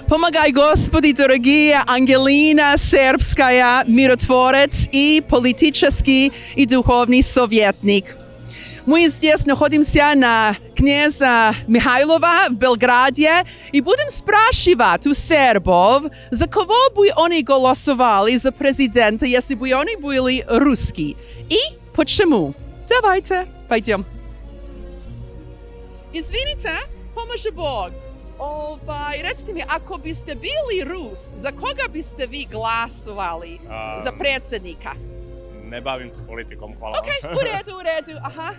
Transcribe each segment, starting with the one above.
Pomagaj Gospodi, дорогие, Ангелина, Сербская, миротворец и политический и духовный советник. Мы здесь находимся на князя Mihailova в Белграде и будем спрашивать у сербов, за кого бы они голосовали за президента, если бы они были русские. И почему? Давайте, пойдем. Извините, поможе Бог. Recite mi, ako biste bili Rus, za koga biste vi glasovali za predsjednika? Ne bavim se politikom, hvala vam. Okej, u redu, aha.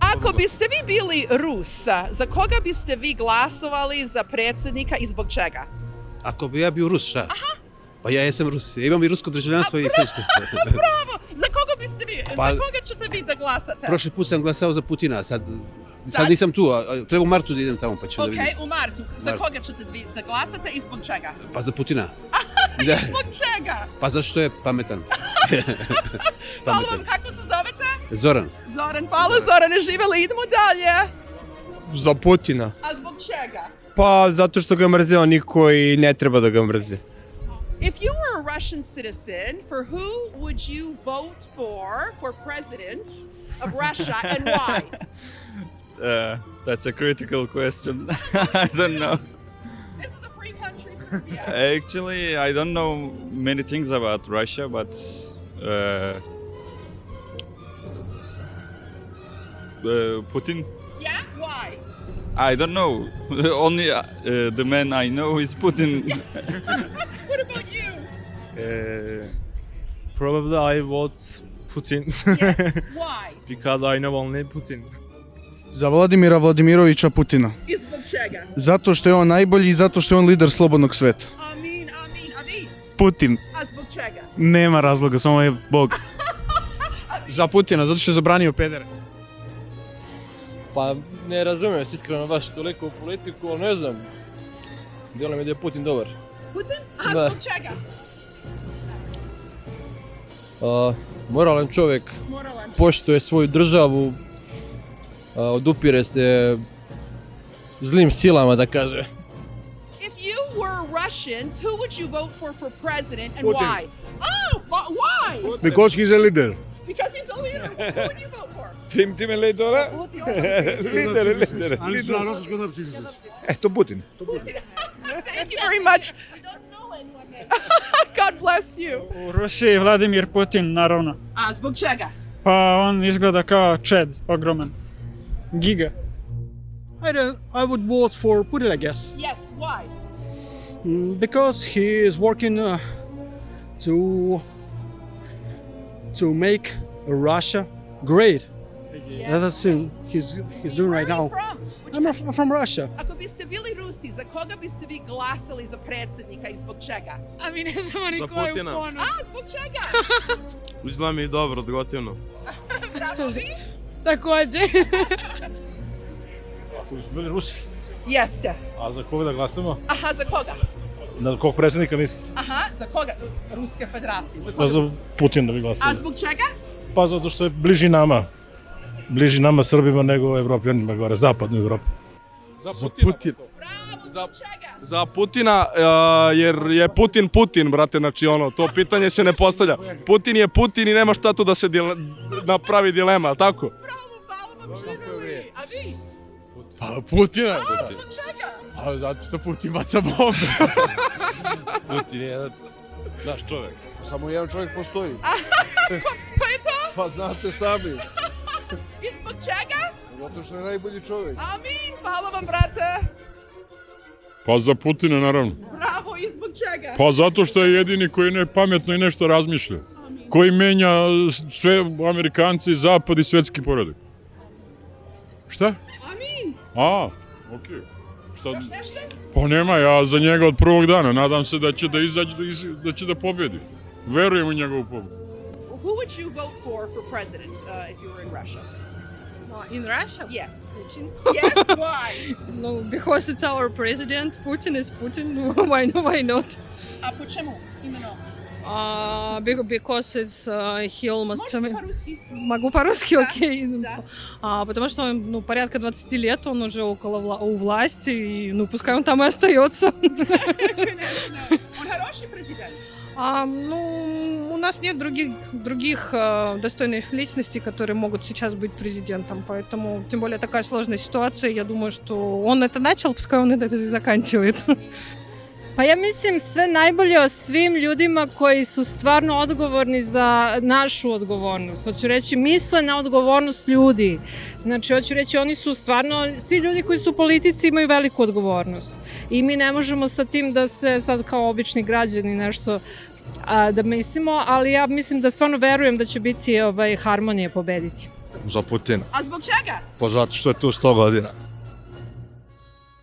Ako biste vi bili Rus, za koga biste vi glasovali za predsjednika i zbog čega? Ako bi ja bio Rus, šta? Aha. Pa ja jesam Rus, ja imam i rusko državljanstvo i srpsko. Bravo! Za koga biste vi, za koga ćete vi da glasate? Prošli put sam glasao za Putina, sad nisam tu, treba u martu da idem tamo pa ću da vidim. Okej, u martu. Za koga ćete vi da glasate i zbog čega? Pa za Putina. I zbog čega? Pa zašto je pametan. Hvala vam, kako se zovete? Zoran. Zoran, hvala Zorane, živjeli, idemo dalje. Za Putina. A zbog čega? Pa zato što ga mrzeo niko i ne treba da ga mrzi. If you were a Russian citizen, for who would you vote for president of Russia and why? That's a critical question. I don't know. This is a free country, Serbia. Actually, I don't know many things about Russia, but Putin. Yeah, why? I don't know. Only the man I know is Putin. What about you? Probably I vote Putin. Yes, why? Because I know only Putin. Za Vladimira Vladimirovića Putina. I zbog čega? Zato što je on najbolji i zato što je on lider slobodnog sveta. Amin, a vi? Putin. A zbog čega? Nema razloga, samo je Bog. Za Putina, zato što je zabranio pedere. Pa ne razumijem se iskreno baš toliko u politiku, ali ne znam. Djeluje mi da je Putin dobar. Putin? A zbog čega? Moralan čovjek, poštuje svoju državu, odupire se zlim silama, da kaže. If you were Russians, who would you vote for president and why? Oh, why? Because he's a leader. Because he's a leader. Who would you vote for? Tim je lidera? Lider. To Putin. Thank you very much. I don't know anyone. God bless you. U Rusiji Vladimir Putin, naravno. A zbog čega? Pa on izgleda kao čed, ogroman. Giga. I would vote for Putin, I guess. Yes, why? Because he is working to make Russia great. Yes. That's the thing he's doing right now. I'm from Russia. Ako biste bili Rusi, za koga biste vi glasali za predsjednika i zbog čega? A mi ne znamo ni ko je u ponu. A, zbog čega? Izgleda mi dobro, gotivno. Bravo, vi? Takođe. Ako su bili Rusi. Jeste. A za koga da glasamo? Aha, za koga? Na kog predsjednika mislite? Aha, za koga? Ruske federacije. Pa za Putin da bi glasali. A zbog čega? Pa zato što je bliži nama. Bliži nama Srbima nego Evropljanima, gore, zapadnu Evropu. Za Putin. Bravo, zbog čega? Za Putina, jer je Putin, brate, znači ono, to pitanje se ne postavlja. Putin je Putin i nema šta tu da se napravi dilema, ali tako? Bravo, hvala vam, živjeli. A vi? Pa Putina. A, zbog čega? A zato što Putin baca bombe. Putin je jedan naš čovjek. Samo jedan čovjek postoji. Ko je to? Pa znate sami. I zbog čega? Zato što je najbolji čovjek. Amin, hvala vam, brate. Pa za Putina, naravno. Bravo, i zbog čega? Pa zato što je jedini koji ne pametno i nešto razmišlja. Koji menja sve Amerikanci, zapad i svetski poredak. Šta? Amin. A, okej. Šta? Još nešto? Pa nema, ja za njega od prvog dana. Nadam se da će da izađe, da će da pobjedi. Verujem u njegovu pobjedu. Who would you vote for president if you were in Russia? In Russia? Yes. Putin. Yes, why? No, because it's our president. Putin is Putin. Why not? A počemu? Imeno? Because it's he almost... Можете по-русски? Могу по-русски, окей. Потому что, ну, порядка 20 лет он уже у власти, и, ну, пускай он там и остается. Он хороший президент? Ну, у нас нет других достойных личностей, которые могут сейчас быть президентом, поэтому, тем более, такая сложная ситуация, я думаю, что он это начал, pускай он это и заканчивает. Pa ja mislim sve najbolje o svim ljudima koji su stvarno odgovorni za našu odgovornost. Hoću reći, misle na odgovornost ljudi. Znači, hoću reći, oni su stvarno, svi ljudi koji su u politici imaju veliku odgovornost. I mi ne možemo sa tim da se sad kao obični građani nešto da mislimo, ali ja mislim da stvarno verujem da će biti harmonije pobediti. Za Putina. A zbog čega? Pa zato što je tu 100 godina.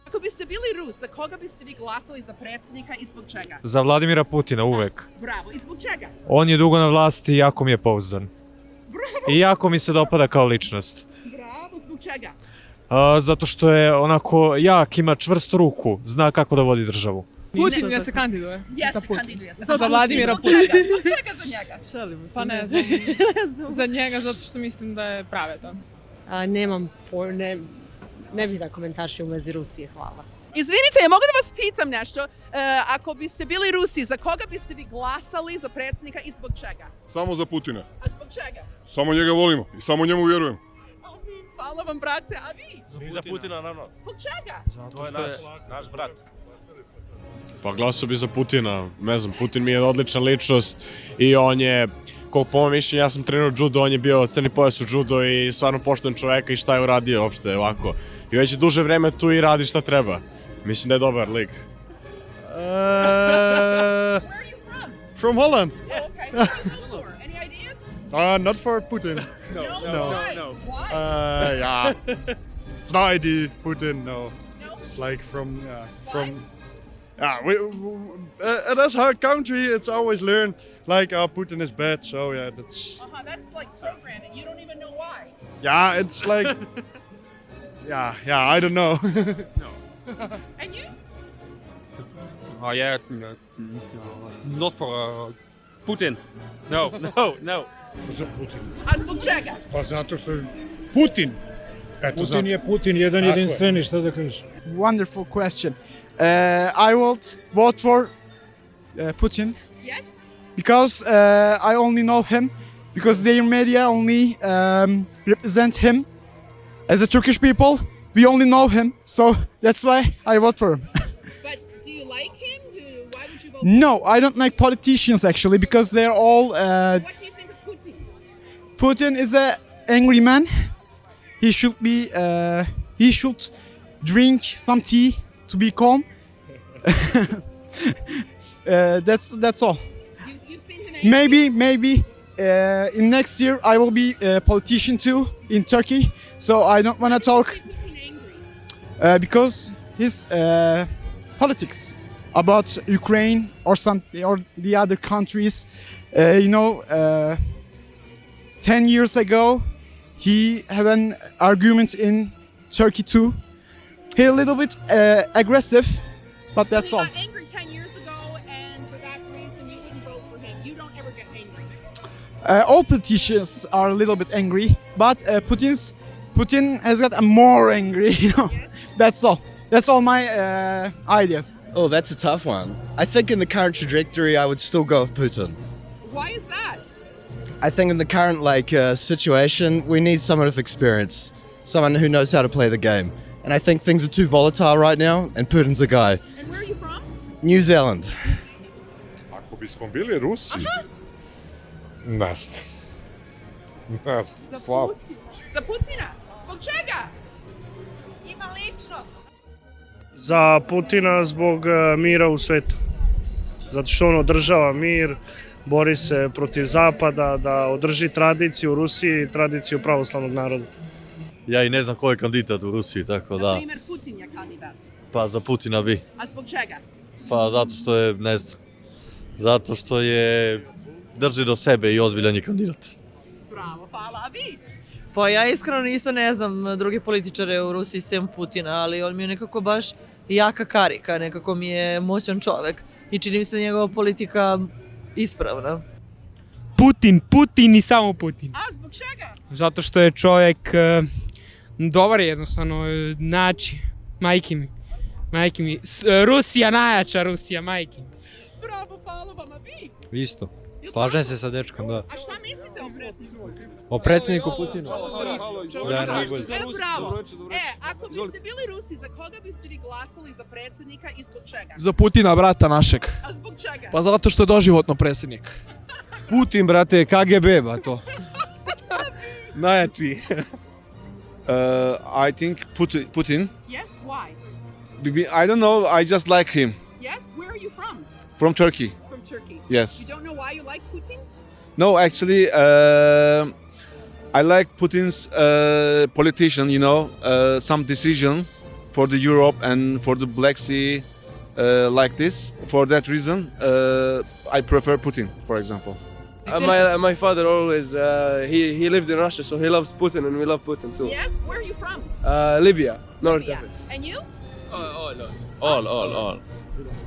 Ako biste bili Rus, za koga biste vi glasali za predsjednika i zbog čega? Za Vladimira Putina uvek. Bravo, i zbog čega? On je dugo na vlasti i jako mi je pouzdan. Bravo. I jako mi se dopada kao ličnost. Bravo, zbog čega? Zato što je onako jak, ima čvrstu ruku, zna kako da vodi državu. Putin da se kandiduje. Kandiduje se. Za Vladimira Putina. Zbog čega za njega? Šalimo se. Pa ne znam. Za njega zato što mislim da je pravedan. Ne bih da komentaršim u vezi Rusije, hvala. Izvinite, ja mogu da vas pitam nešto? Ako biste bili Rusi, za koga biste vi glasali za predsjednika i zbog čega? Samo za Putina. A zbog čega? Samo njega volimo i samo njemu vjerujemo. Hvala vam, brate, a vi? Za Putina, naravno. Zbog čega? To je naš brat. Pa glasao bi za Putina, ne znam, Putin mi je odlična ličnost i on je, koliko po mojom mišljenju, ja sam trenirao judo, on je bio crni pojas u judo i stvarno pošten čoveka i šta je uradio uopšte ovako. I već je duže vreme tu i radi šta treba. Mislim da je dobar lik. Where are you from? From Holland. Oh, okay. What do you vote for? Any ideas? Not for Putin. No. No. Why? Yeah. It's not ID Putin, no. It's like from. In this hard country, it's always learned like Putin is bad, so yeah, that's. That's like programming. You don't even know why. Yeah, it's like. I don't know. And you? Yeah, not for Putin. No. Za Putin. A zbog čega? Pa zato što je Putin. Putin je Putin, jedan jedinstveni, šta da kažeš? Wonderful question. I would vote for Putin. Yes? Because I only know him. Because their media only represent him. As a Turkish people, we only know him. So that's why I vote for him. But do you like him? Why would you vote No, I don't like politicians actually because they're all... What do you think of Putin? Putin is an angry man. He should be... he should drink some tea to be calm. That's all. You've seen him Maybe in next year I will be a politician too in Turkey. So I don't want to talk Putin angry? because his politics about Ukraine or the other countries. 10 years ago, he had an argument in Turkey too. He a little bit aggressive, but that's so all. He got angry 10 years ago, and for that reason you wouldn't vote for him. You don't ever get angry. All politicians are a little bit angry, but Putin has got more angry. Yes? That's all. That's all my ideas. Oh, that's a tough one. I think in the current trajectory, I would still go with Putin. Why is that? I think in the current situation, we need someone with experience, someone who knows how to play the game. And I think things are too volatile right now, and Putin's a guy. And where are you from? New Zealand. Ako bismo bili Rusi, ne znam. Slabo. Za Putina. Zbog čega? Ima ličnost. Za Putina zbog mira u svetu. Zato što on održava mir, bori se protiv Zapada, da održi tradiciju u Rusiji, tradiciju pravoslavnog naroda. Ja i ne znam ko je kandidat u Rusiji, tako da... Na primjer, Putin je kandidat. Pa za Putina bi. A zbog čega? Pa zato što je, ne znam, zato što je drži do sebe i ozbiljan je kandidat. Bravo, hvala. A vi? Pa ja iskreno isto ne znam druge političare u Rusiji sem Putina, ali on mi je nekako baš jaka karika, nekako mi je moćan čovek i čini mi se da njegova politika ispravna. Putin i samo Putin. A zbog čega? Zato što je čovjek dobar jednostavno, znači, majke mi. Rusija najjača, Rusija, majke mi. Bravo, hvala vam, a vi? Isto. Slažem se sa dečkom, da. A šta mislite o predsjedniku? O predsjedniku Putinu. Bravo. Ako biste bili Rusi, za koga biste vi glasali za predsjednika i zbog čega? Za Putina, brata našeg. A zbog čega? Pa zato što je doživotno predsjednik. Putin, brate, KGB, ba to. Najjači. I think Putin. Yes, why? I don't know, I just like him. Yes, where are you from? From Turkey. From Turkey. Yes. You don't know why you like Putin? No, actually, I like Putin's politician, you know, some decision for the Europe and for the Black Sea like this. For that reason, I prefer Putin, for example. My father always, he lived in Russia, so he loves Putin and we love Putin too. Yes, where are you from? Libya, North Libya. Africa. And you?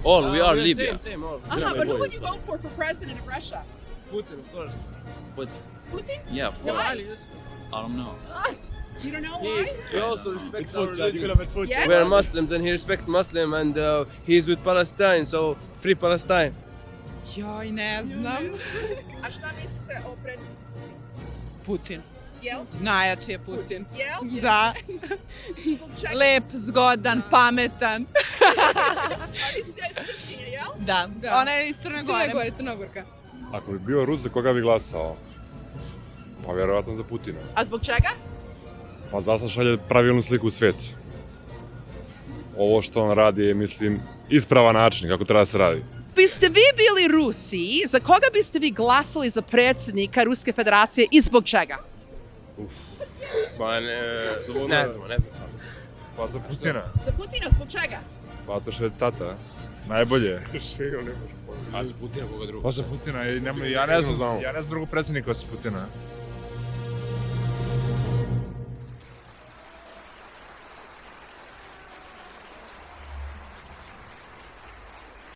All, we are Libya. Same, all. But who would you vote for president of Russia? Putin, of course. Putin? Yeah, Why? I don't know. You don't know why? He also respects our religion. Yes? We are Muslims and he respects Muslim and he is with Palestine, so free Palestine. Joj, ne znam. A šta mislite o predsjedniku? Putin. Jel? Najjači je Putin. Jel? Da. Zbog čega? Lep, zgodan, pametan. A vi ste Srpkinje, jel? Da. Ona je iz Crne Gore. Crnogorka. Ako bi bio Rus, za koga bi glasao? Pa vjerovatno za Putina. A zbog čega? Pa zato šalje pravilnu sliku u svijet. Ovo što on radi je, mislim, ispravan način kako treba da se radi. Biste vi bili Rusi, za koga biste vi glasali za predsjednika Ruske Federacije i zbog čega? Pa ne znam sad. Pa za Putina. Za Putina, zbog čega? Pa to što je tata. Najbolje. A za Putina koga drugo? Pa za Putina, ja ne znam drugog predsjednika osim Putina.